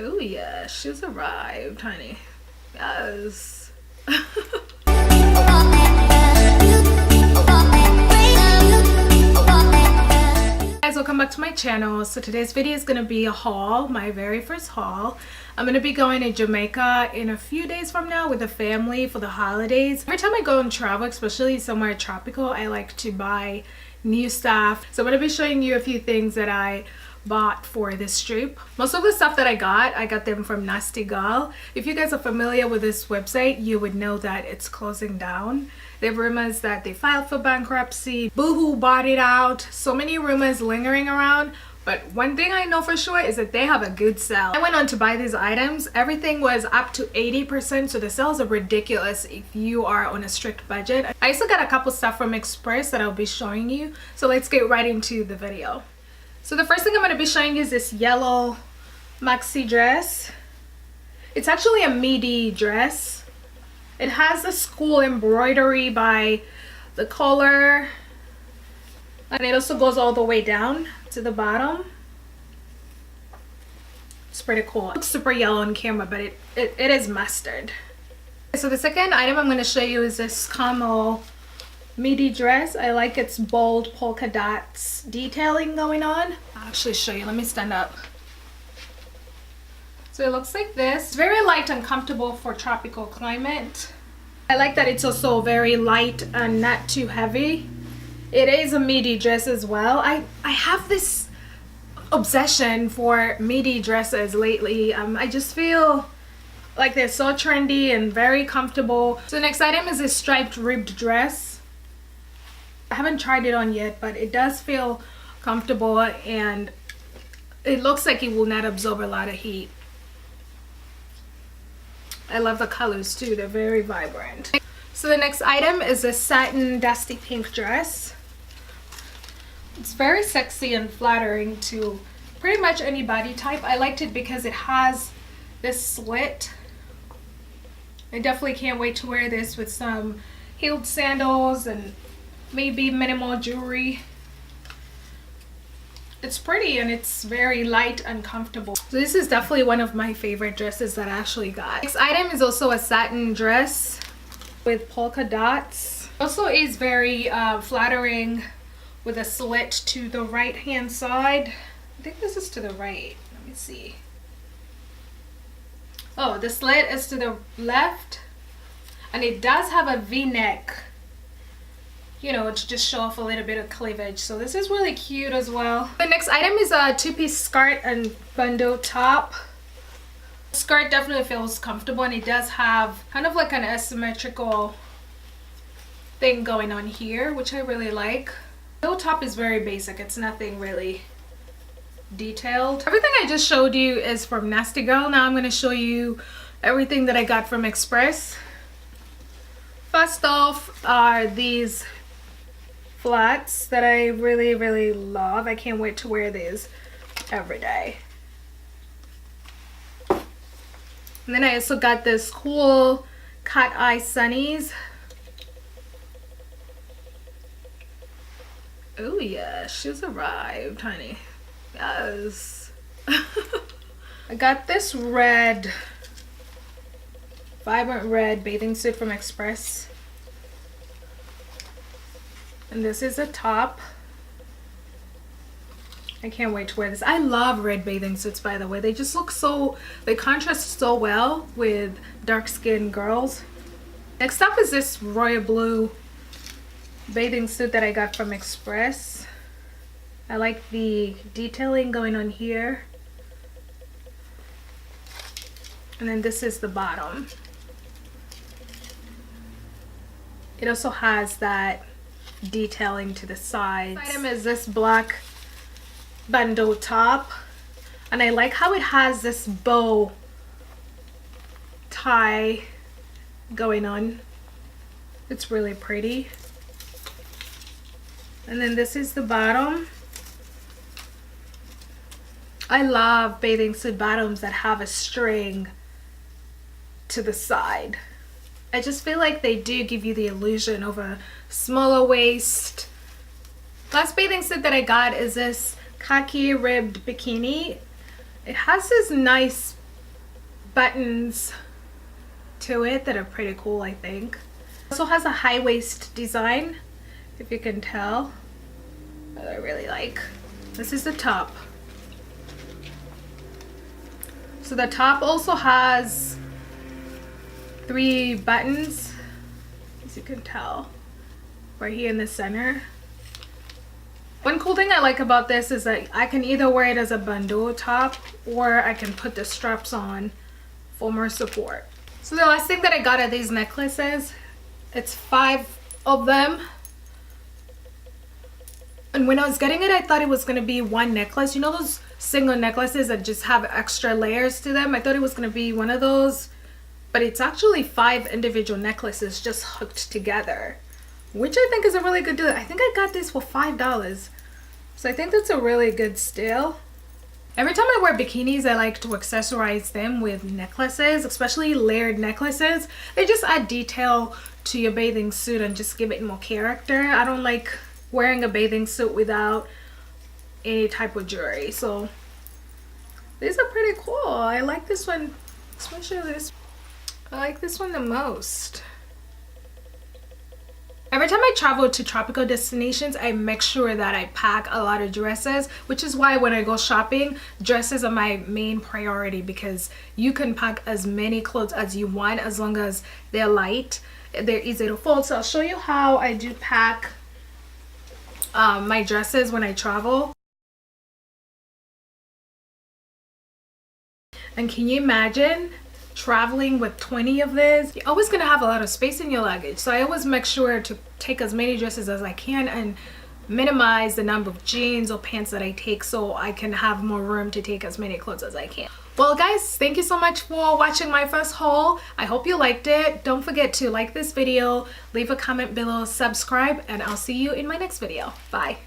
Oh yeah, she's arrived, honey. Yes. Guys, welcome back to my channel. So today's video is gonna be a haul, my very first haul. I'm gonna be going to Jamaica in a few days from now with the family for the holidays. Every time I go and travel, especially somewhere tropical, I like to buy new stuff. So I'm gonna be showing you a few things that I bought for this trip. Most of the stuff that I got them from Nasty Girl. If you guys are familiar with this website, you would know that it's closing down. There are rumors that they filed for bankruptcy. Boohoo bought it out. So many rumors lingering around. But one thing I know for sure is that they have a good sale. I went on to buy these items. Everything was up to 80%, so the sales are ridiculous if you are on a strict budget. I also got a couple stuff from Express that I'll be showing you. So let's get right into the video. So the first thing I'm going to be showing you is this yellow maxi dress. It's actually a midi dress. It has the school embroidery by the collar, and it also goes all the way down to the bottom. It's pretty cool. It looks super yellow on camera, but it is mustard. So the second item I'm going to show you is this camel midi dress. I like its bold polka dots detailing going on. I'll actually show you. Let me stand up. So it looks like this. It's very light and comfortable for tropical climate. I like that it's also very light and not too heavy. It is a midi dress as well. I have this obsession for midi dresses lately. I just feel like they're so trendy and very comfortable. So the next item is this striped ribbed dress. I haven't tried it on yet, but it does feel comfortable and it looks like it will not absorb a lot of heat. I love the colors too, they're very vibrant. So the next item is a satin dusty pink dress. It's very sexy and flattering to pretty much any body type. I liked it because it has this slit. I definitely can't wait to wear this with some heeled sandals and maybe minimal jewelry. It's pretty and it's very light and comfortable. So this is definitely one of my favorite dresses that I actually got. Next item is also a satin dress with polka dots. Also is very flattering with a slit to the right hand side. I think this is to the right. Let me see. Oh, the slit is to the left, and it does have a V-neck, you know, to just show off a little bit of cleavage. So this is really cute as well. The next item is a two-piece skirt and bandeau top. The skirt definitely feels comfortable, and it does have kind of like an asymmetrical thing going on here, which I really like. The bandeau top is very basic. It's nothing really detailed. Everything I just showed you is from Nasty Girl. Now I'm going to show you everything that I got from Express. First off are these flats that I really love. I can't wait to wear these every day. And then I also got this cool cat eye sunnies. Oh yeah, she's arrived, honey. Yes. I got this red, vibrant red bathing suit from Express. And this is a top. I can't wait to wear this. I love red bathing suits, by the way. They just look so, they contrast so well with dark skinned girls. Next up is this royal blue bathing suit that I got from Express. I like the detailing going on here. And then this is the bottom. It also has that detailing to the sides. This item is this black bandeau top, and I like how it has this bow tie going on. It's really pretty. And then this is the bottom. I love bathing suit bottoms that have a string to the side. I just feel like they do give you the illusion of a smaller waist. Last bathing suit that I got is this khaki ribbed bikini. It has this nice buttons to it that are pretty cool, I think. It also has a high waist design, if you can tell, that I really like. This is the top. So the top also has 3 buttons, as you can tell, right here in the center. One cool thing I like about this is that I can either wear it as a bandeau top or I can put the straps on for more support. So the last thing that I got are these necklaces. It's 5 of them. And when I was getting it, I thought it was going to be one necklace. You know those single necklaces that just have extra layers to them? I thought it was going to be one of those. But it's actually 5 individual necklaces just hooked together, which I think is a really good deal. I think I got this for $5. So I think that's a really good steal. Every time I wear bikinis, I like to accessorize them with necklaces, especially layered necklaces. They just add detail to your bathing suit and just give it more character. I don't like wearing a bathing suit without any type of jewelry. So these are pretty cool. I like this one, especially this. I like this one the most. Every time I travel to tropical destinations, I make sure that I pack a lot of dresses, which is why when I go shopping, dresses are my main priority, because you can pack as many clothes as you want as long as they're light, they're easy to fold. So I'll show you how I do pack my dresses when I travel. And can you imagine traveling with 20 of this? You're always gonna have a lot of space in your luggage, so I always make sure to take as many dresses as I can and minimize the number of jeans or pants that I take so I can have more room to take as many clothes as I can. Well guys, thank you so much for watching my first haul. I hope you liked it. Don't forget to like this video, leave a comment below, subscribe, and I'll see you in my next video. Bye.